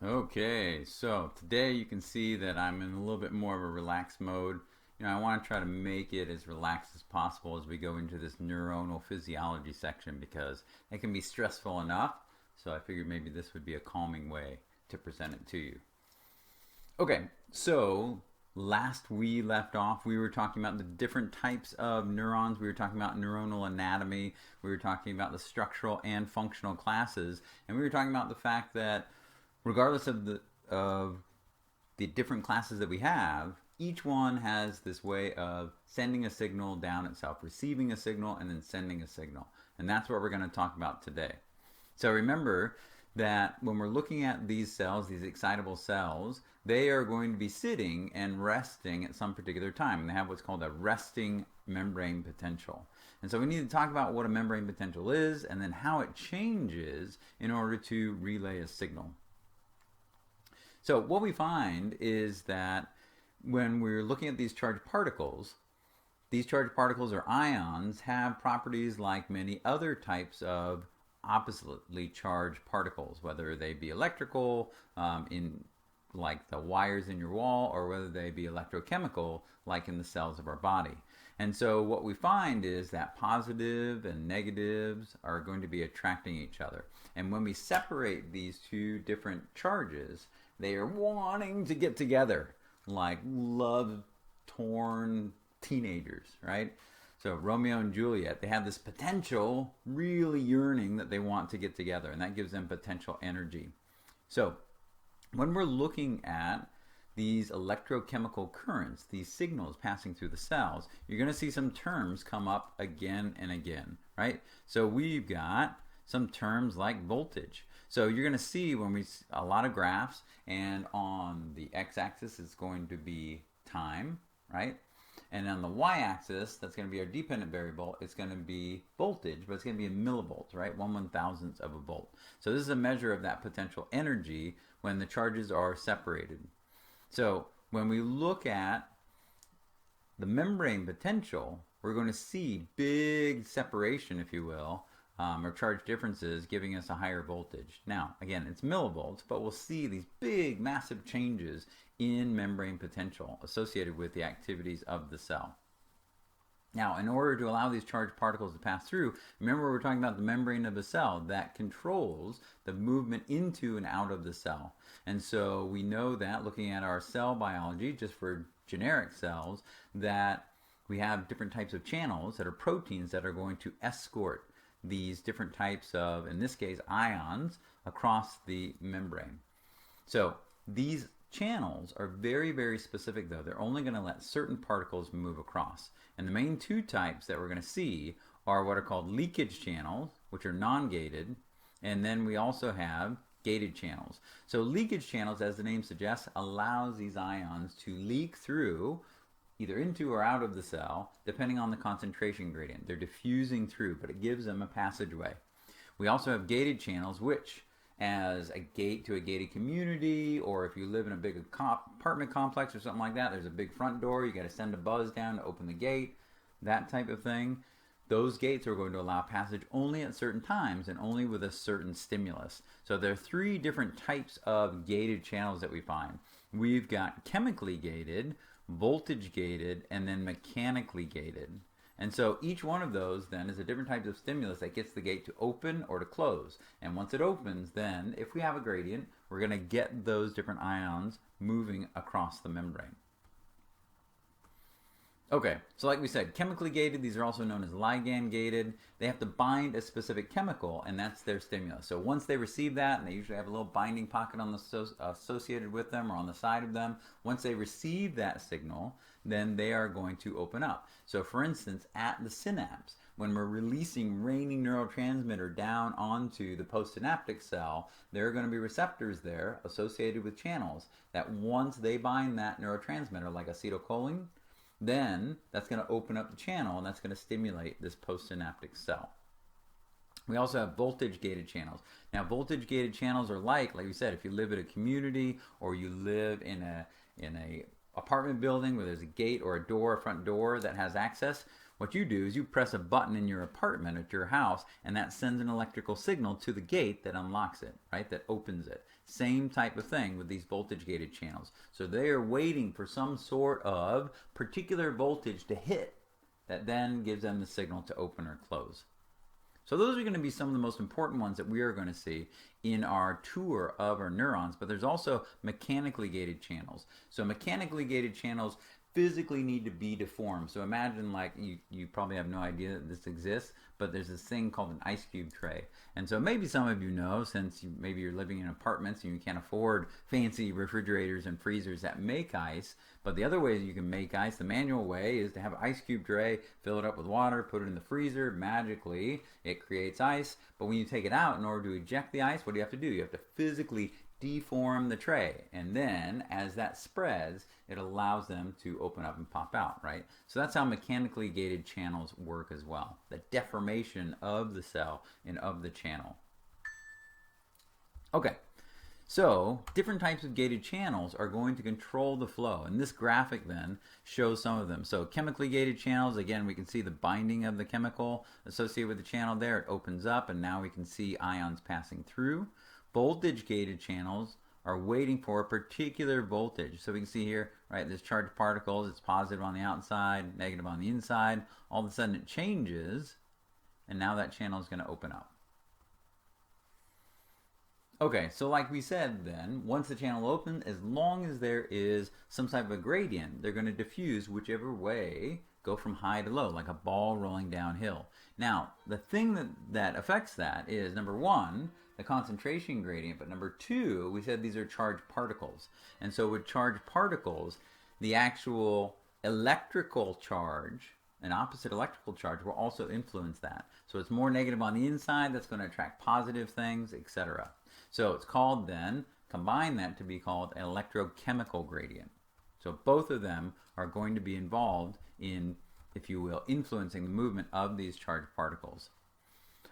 Okay, so today you can see that I'm in a little bit more of a relaxed mode. I want to try to make it as relaxed as possible as we go into this neuronal physiology section because it can be stressful enough. So I figured maybe this would be a calming way to present it to you. Okay, so last we left off, we were talking about the different types of neurons. We were talking about neuronal anatomy. We were talking about the structural and functional classes. And we were talking about the fact that regardless of the different classes that we have, each one has this way of sending a signal down itself, receiving a signal and then sending a signal. And that's what we're going to talk about today. So remember that when we're looking at these cells, these excitable cells, they are going to be sitting and resting at some particular time. And they have what's called a resting membrane potential. And so we need to talk about what a membrane potential is and then how it changes in order to relay a signal. So what we find is that when we're looking at these charged particles or ions have properties like many other types of oppositely charged particles, whether they be electrical, in like the wires in your wall, or whether they be electrochemical, like in the cells of our body. And so what we find is that positive and negatives are going to be attracting each other. And when we separate these two different charges, they are wanting to get together like love torn teenagers, right? So Romeo and Juliet, they have this potential, really yearning that they want to get together, and that gives them potential energy. So when we're looking at these electrochemical currents, these signals passing through the cells, you're going to see some terms come up again and again, right? So we've got some terms like voltage. So you're going to see when we a lot of graphs, and on the x-axis it's going to be time, right? And on the y-axis, that's going to be our dependent variable. It's going to be voltage, but it's going to be in millivolts, right? 1/1000th of a volt. So this is a measure of that potential energy when the charges are separated. So when we look at the membrane potential, we're going to see big separation, if you will, or charge differences giving us a higher voltage. Now, again, it's millivolts, but we'll see these big, massive changes in membrane potential associated with the activities of the cell. Now, in order to allow these charged particles to pass through, remember we're talking about the membrane of a cell that controls the movement into and out of the cell. And so we know that looking at our cell biology, just for generic cells, that we have different types of channels that are proteins that are going to escort these different types of, in this case, ions across the membrane. So these channels are very, very specific, though. They're only going to let certain particles move across. And the main two types that we're going to see are what are called leakage channels, which are non-gated, and then we also have gated channels. So leakage channels, as the name suggests, allows these ions to leak through either into or out of the cell, depending on the concentration gradient. They're diffusing through, but it gives them a passageway. We also have gated channels, which as a gate to a gated community, or if you live in a big apartment complex or something like that, there's a big front door, you got to send a buzz down to open the gate, that type of thing. Those gates are going to allow passage only at certain times and only with a certain stimulus. So there are three different types of gated channels that we find. We've got chemically gated, voltage gated, and then mechanically gated. And so each one of those then is a different type of stimulus that gets the gate to open or to close. And once it opens, then if we have a gradient, we're going to get those different ions moving across the membrane. Okay, so like we said, chemically gated, these are also known as ligand gated. They have to bind a specific chemical, and that's their stimulus. So once they receive that, and they usually have a little binding pocket on the associated with them or on the side of them, once they receive that signal, then they are going to open up. So for instance, at the synapse, when we're releasing raining neurotransmitter down onto the postsynaptic cell, there are going to be receptors there associated with channels that once they bind that neurotransmitter, like acetylcholine, then that's going to open up the channel and that's going to stimulate this postsynaptic cell. We also have voltage gated channels. Now voltage gated channels are like we said, if you live in a community or you live in a apartment building where there's a gate or a door, a front door that has access, What you do is you press a button in your apartment at your house, and that sends an electrical signal to the gate that unlocks it, right? That opens it. Same type of thing with these voltage gated channels. So they are waiting for some sort of particular voltage to hit that then gives them the signal to open or close. So those are going to be some of the most important ones that we are going to see in our tour of our neurons, but there's also mechanically gated channels. So mechanically gated channels physically need to be deformed. So imagine, like, you probably have no idea that this exists, but there's this thing called an ice cube tray. And so maybe some of you know, since maybe you're living in apartments and you can't afford fancy refrigerators and freezers that make ice, but the other way you can make ice, the manual way, is to have an ice cube tray, fill it up with water, put it in the freezer, magically it creates ice. But when you take it out, in order to eject the ice, what do you have to do? You have to physically deform the tray, and then as that spreads, it allows them to open up and pop out, right? So that's how mechanically gated channels work as well, the deformation of the cell and of the channel. Okay, so different types of gated channels are going to control the flow, and this graphic then shows some of them. So chemically gated channels, again, we can see the binding of the chemical associated with the channel there. It opens up, and now we can see ions passing through. Voltage gated channels are waiting for a particular voltage. So we can see here, right, there's charged particles. It's positive on the outside, negative on the inside. All of a sudden it changes, and now that channel is going to open up. Okay, so like we said then, once the channel opens, as long as there is some type of a gradient, they're going to diffuse whichever way, go from high to low, like a ball rolling downhill. Now, the thing that affects that is, number one, the concentration gradient, but number two, we said these are charged particles. And so with charged particles, the actual electrical charge, an opposite electrical charge, will also influence that. So it's more negative on the inside, that's going to attract positive things, etc. So it's called then, combine that to be called an electrochemical gradient. So both of them are going to be involved in, if you will, influencing the movement of these charged particles.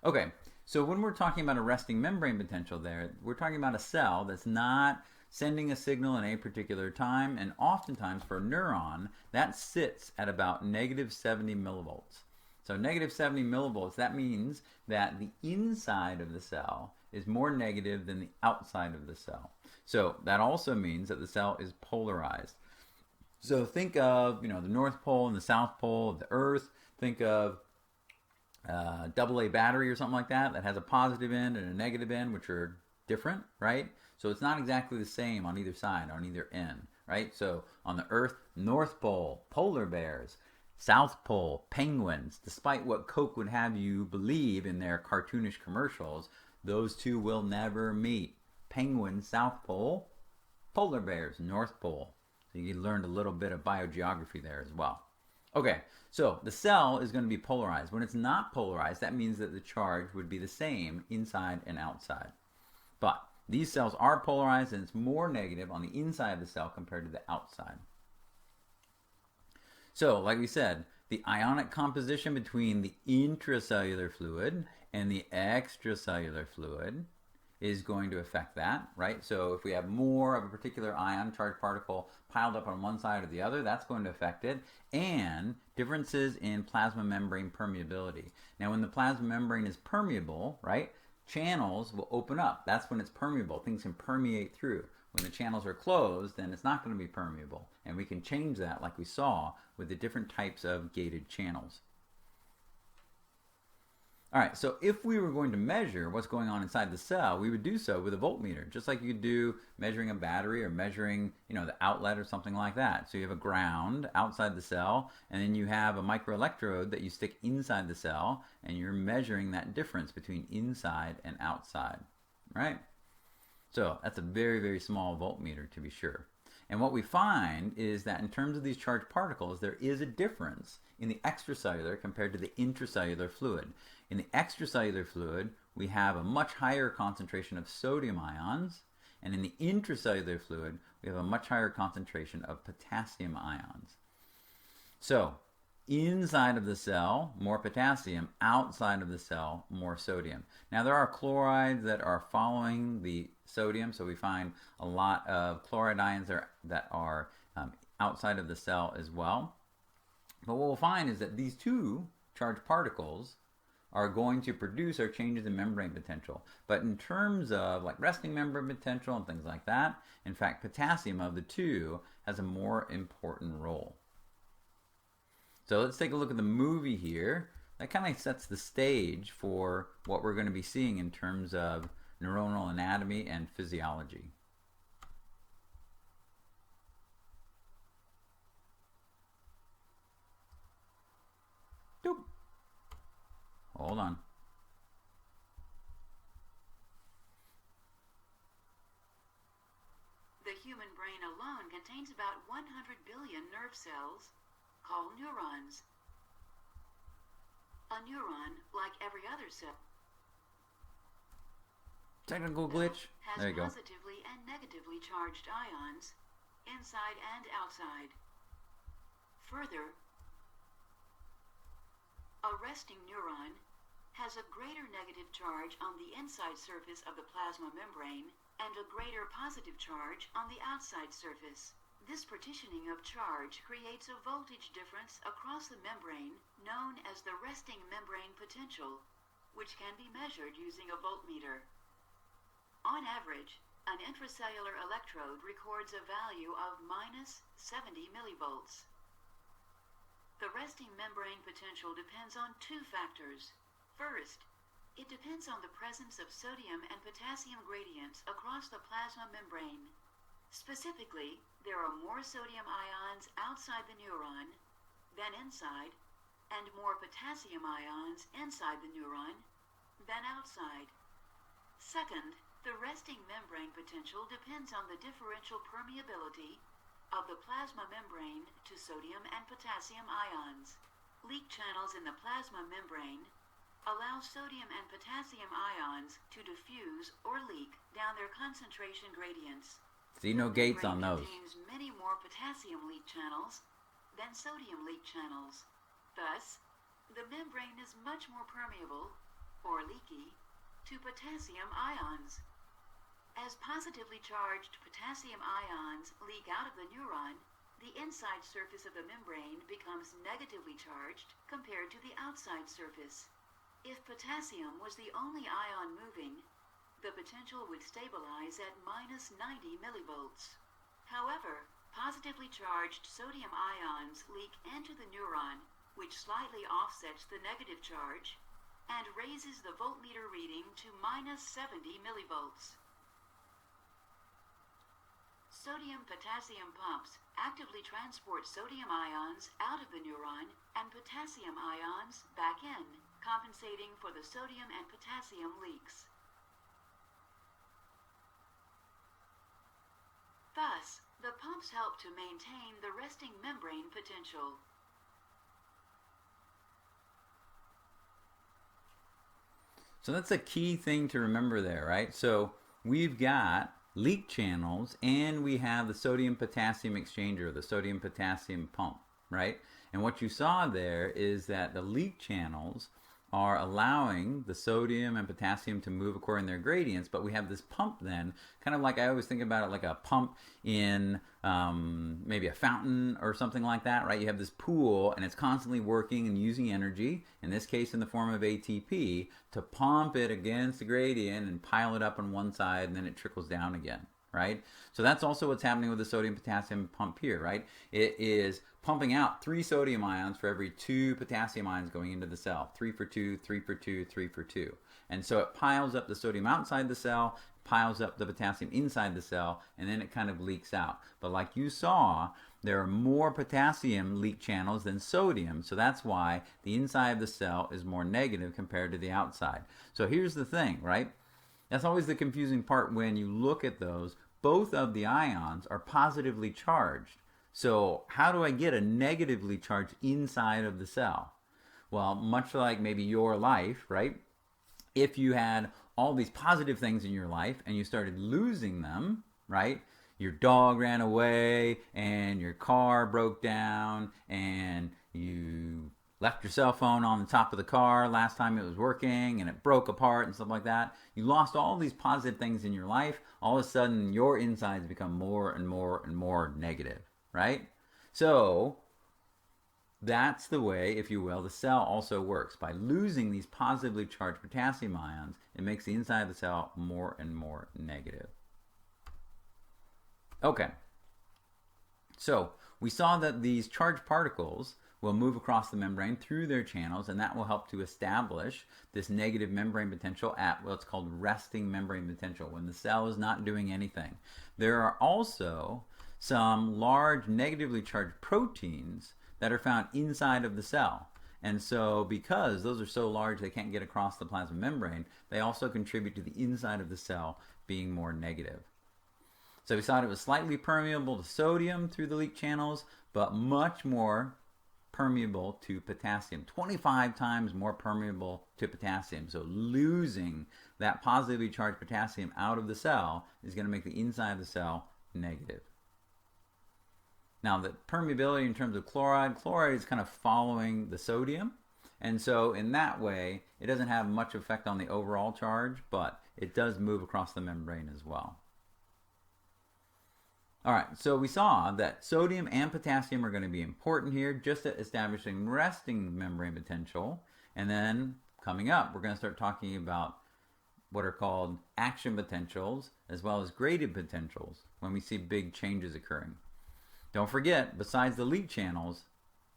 Okay, so when we're talking about a resting membrane potential there, we're talking about a cell that's not sending a signal in a particular time, and oftentimes for a neuron, that sits at about negative 70 millivolts. So negative 70 millivolts, that means that the inside of the cell is more negative than the outside of the cell. So that also means that the cell is polarized. So think of, the North Pole and the South Pole of the Earth. Think of AA battery or something like that has a positive end and a negative end, which are different, right? So it's not exactly the same on either side, on either end, right? So on the Earth, North Pole, polar bears. South Pole, penguins. Despite what Coke would have you believe in their cartoonish commercials, those two will never meet. Penguins, South Pole, polar bears, North Pole. So you learned a little bit of biogeography there as well. Okay, so the cell is going to be polarized. When it's not polarized, that means that the charge would be the same inside and outside. But these cells are polarized, and it's more negative on the inside of the cell compared to the outside. So, like we said, the ionic composition between the intracellular fluid and the extracellular fluid is going to affect that, right? So if we have more of a particular ion, charged particle, piled up on one side or the other, that's going to affect it. And differences in plasma membrane permeability. Now, when the plasma membrane is permeable, right, channels will open up. That's when it's permeable. Things can permeate through. When the channels are closed, then it's not going to be permeable. And we can change that, like we saw, with the different types of gated channels. All right, so if we were going to measure what's going on inside the cell, we would do so with a voltmeter, just like you could do measuring a battery or measuring, the outlet or something like that. So you have a ground outside the cell, and then you have a microelectrode that you stick inside the cell, and you're measuring that difference between inside and outside, right? So that's a very, very small voltmeter, to be sure. And what we find is that in terms of these charged particles, there is a difference in the extracellular compared to the intracellular fluid. In the extracellular fluid, we have a much higher concentration of sodium ions, and in the intracellular fluid, we have a much higher concentration of potassium ions. So, inside of the cell, more potassium. Outside of the cell, more sodium. Now, there are chlorides that are following the sodium, so we find a lot of chloride ions that are outside of the cell as well. But what we'll find is that these two charged particles are going to produce our changes in membrane potential. But in terms of like resting membrane potential and things like that, in fact, potassium of the two has a more important role. So let's take a look at the movie here. That kind of sets the stage for what we're going to be seeing in terms of neuronal anatomy and physiology. Doop. Hold on. The human brain alone contains about 100 billion nerve cells, called neurons. A neuron, like every other cell, Technical glitch. has There you go. positively and negatively charged ions, inside and outside. Further, a resting neuron has a greater negative charge on the inside surface of the plasma membrane and a greater positive charge on the outside surface. This partitioning of charge creates a voltage difference across the membrane known as the resting membrane potential, which can be measured using a voltmeter. On average, an intracellular electrode records a value of minus 70 millivolts. The resting membrane potential depends on two factors. First, it depends on the presence of sodium and potassium gradients across the plasma membrane. Specifically, there are more sodium ions outside the neuron than inside, and more potassium ions inside the neuron than outside. Second, the resting membrane potential depends on the differential permeability of the plasma membrane to sodium and potassium ions. Leak channels in the plasma membrane allow sodium and potassium ions to diffuse or leak down their concentration gradients. See, no gates on those. The membrane contains many more potassium leak channels than sodium leak channels. Thus, the membrane is much more permeable, or leaky, to potassium ions. As positively charged potassium ions leak out of the neuron, the inside surface of the membrane becomes negatively charged compared to the outside surface. If potassium was the only ion moving, the potential would stabilize at minus 90 millivolts. However, positively charged sodium ions leak into the neuron, which slightly offsets the negative charge and raises the voltmeter reading to minus 70 millivolts. Sodium-potassium pumps actively transport sodium ions out of the neuron and potassium ions back in, compensating for the sodium and potassium leaks. Thus, the pumps help to maintain the resting membrane potential. So that's a key thing to remember there, right? So we've got leak channels and we have the sodium potassium exchanger, the sodium potassium pump, right? And what you saw there is that the leak channels are allowing the sodium and potassium to move according to their gradients, but we have this pump then, kind of like I always think about it like a pump in maybe a fountain or something like that, right? You have this pool and it's constantly working and using energy, in this case in the form of ATP, to pump it against the gradient and pile it up on one side and then it trickles down again, right? So that's also what's happening with the sodium potassium pump here, right? It is pumping out 3 sodium ions for every 2 potassium ions going into the cell. 3 for 2, 3 for 2, 3 for 2. And so it piles up the sodium outside the cell, piles up the potassium inside the cell, and then it kind of leaks out. But like you saw, there are more potassium leak channels than sodium, so that's why the inside of the cell is more negative compared to the outside. So here's the thing, right? That's always the confusing part when you look at those. Both of the ions are positively charged. So how do I get a negatively charged inside of the cell? Well, much like maybe your life, right? If you had all these positive things in your life and you started losing them, right? Your dog ran away and your car broke down and you left your cell phone on the top of the car last time it was working and it broke apart and stuff like that. You lost all these positive things in your life. All of a sudden, your insides become more and more and more negative, right? So That's the way, if you will, the cell also works. By losing these positively charged potassium ions, it makes the inside of the cell more and more negative. Okay, so we saw that these charged particles will move across the membrane through their channels, and that will help to establish this negative membrane potential at what's called resting membrane potential, when the cell is not doing anything. There are also some large negatively charged proteins that are found inside of the cell. And so because those are so large they can't get across the plasma membrane, they also contribute to the inside of the cell being more negative. So we saw it was slightly permeable to sodium through the leak channels, but much more permeable to potassium, 25 times more permeable to potassium. So losing that positively charged potassium out of the cell is going to make the inside of the cell negative. Now, the permeability in terms of chloride is kind of following the sodium. And so in that way, it doesn't have much effect on the overall charge, but it does move across the membrane as well. All right, so we saw that sodium and potassium are going to be important here, just at establishing resting membrane potential. And then coming up, we're going to start talking about what are called action potentials as well as graded potentials when we see big changes occurring. Don't forget, besides the leak channels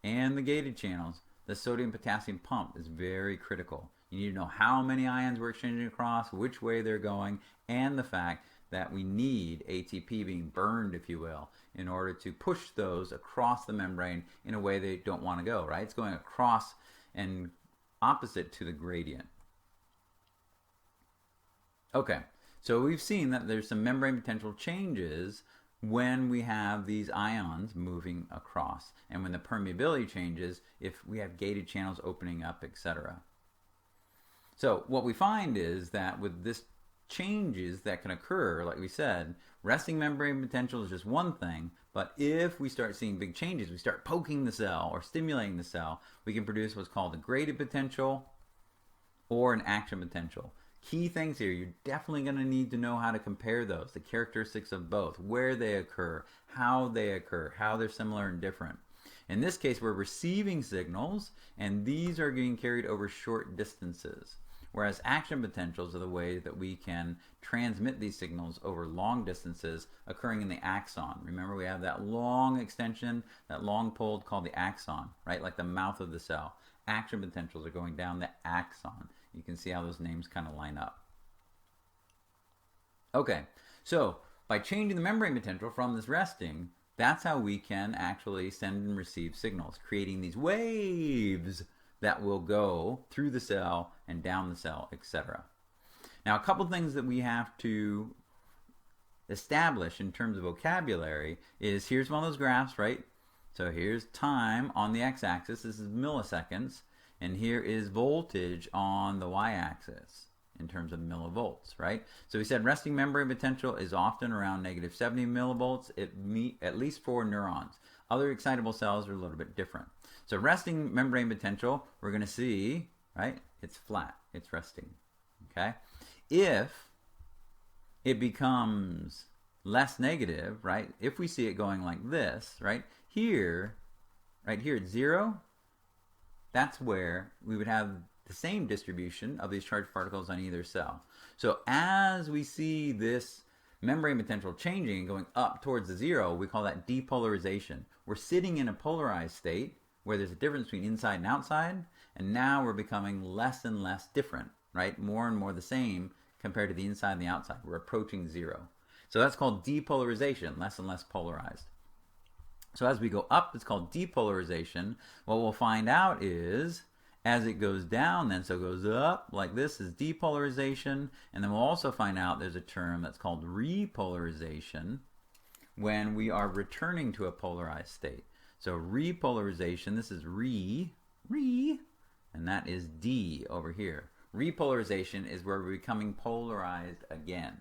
and the gated channels, the sodium-potassium pump is very critical. You need to know how many ions we're exchanging across, which way they're going, and the fact that we need ATP being burned, if you will, in order to push those across the membrane in a way they don't want to go, right? It's going across and opposite to the gradient. Okay, so we've seen that there's some membrane potential changes when we have these ions moving across, and when the permeability changes if we have gated channels opening up, etc. So what we find is that with this changes that can occur, like we said, resting membrane potential is just one thing, but if we start seeing big changes, we start poking the cell or stimulating the cell, we can produce what's called a graded potential or an action potential. Key things here, you're definitely going to need to know how to compare those, the characteristics of both, where they occur, how they're similar and different. In this case, we're receiving signals, and these are being carried over short distances, whereas action potentials are the way that we can transmit these signals over long distances occurring in the axon. Remember, we have that long extension, that long pole called the axon, right? Like the mouth of the cell. Action potentials are going down the axon. You can see how those names kind of line up. Okay, so by changing the membrane potential from this resting, that's how we can actually send and receive signals, creating these waves that will go through the cell and down the cell, etc. Now, a couple things that we have to establish in terms of vocabulary is, here's one of those graphs, right? So here's time on the x-axis, this is milliseconds, and here is voltage on the y-axis in terms of millivolts, right? So we said resting membrane potential is often around negative 70 millivolts, at least for neurons. Other excitable cells are a little bit different. So resting membrane potential, we're going to see, right, it's flat, it's resting, okay? If it becomes less negative, right, if we see it going like this, right here at 0, that's where we would have the same distribution of these charged particles on either cell. So as we see this membrane potential changing and going up towards the 0, we call that depolarization. We're sitting in a polarized state where there's a difference between inside and outside, and now we're becoming less and less different, right? More and more the same compared to the inside and the outside. We're approaching 0. So that's called depolarization, less and less polarized. So as we go up, it's called depolarization. What we'll find out is, as it goes down, then, so it goes up like this is depolarization, and then we'll also find out there's a term that's called repolarization when we are returning to a polarized state. So repolarization, this is re, and that is D over here. Repolarization is where we're becoming polarized again,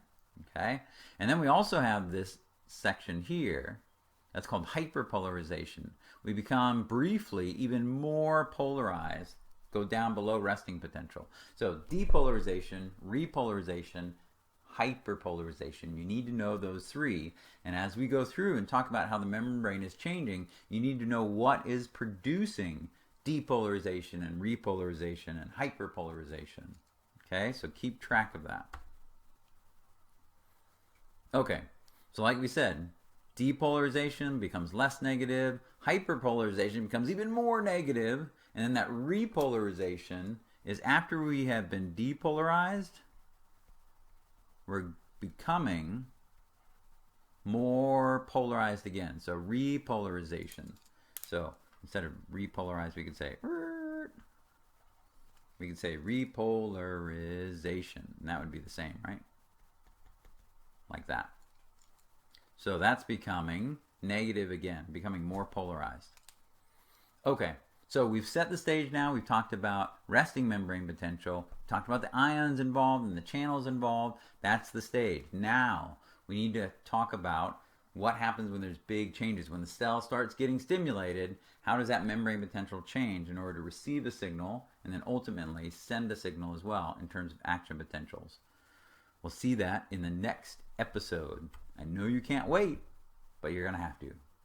okay? And then we also have this section here that's called hyperpolarization. We become briefly even more polarized, go down below resting potential. So depolarization, repolarization, hyperpolarization. You need to know those three. And as we go through and talk about how the membrane is changing, you need to know what is producing depolarization and repolarization and hyperpolarization. Okay, so keep track of that. Okay, so like we said, depolarization becomes less negative, hyperpolarization becomes even more negative, and then that repolarization is after we have been depolarized, we're becoming more polarized again. So repolarization. So instead of repolarized, we could say repolarization, and that would be the same, right? Like that. So that's becoming negative again, becoming more polarized. Okay, so we've set the stage now. We've talked about resting membrane potential, talked about the ions involved and the channels involved. That's the stage. Now we need to talk about what happens when there's big changes. When the cell starts getting stimulated, how does that membrane potential change in order to receive a signal and then ultimately send a signal as well in terms of action potentials? We'll see that in the next episode. I know you can't wait, but you're going to have to.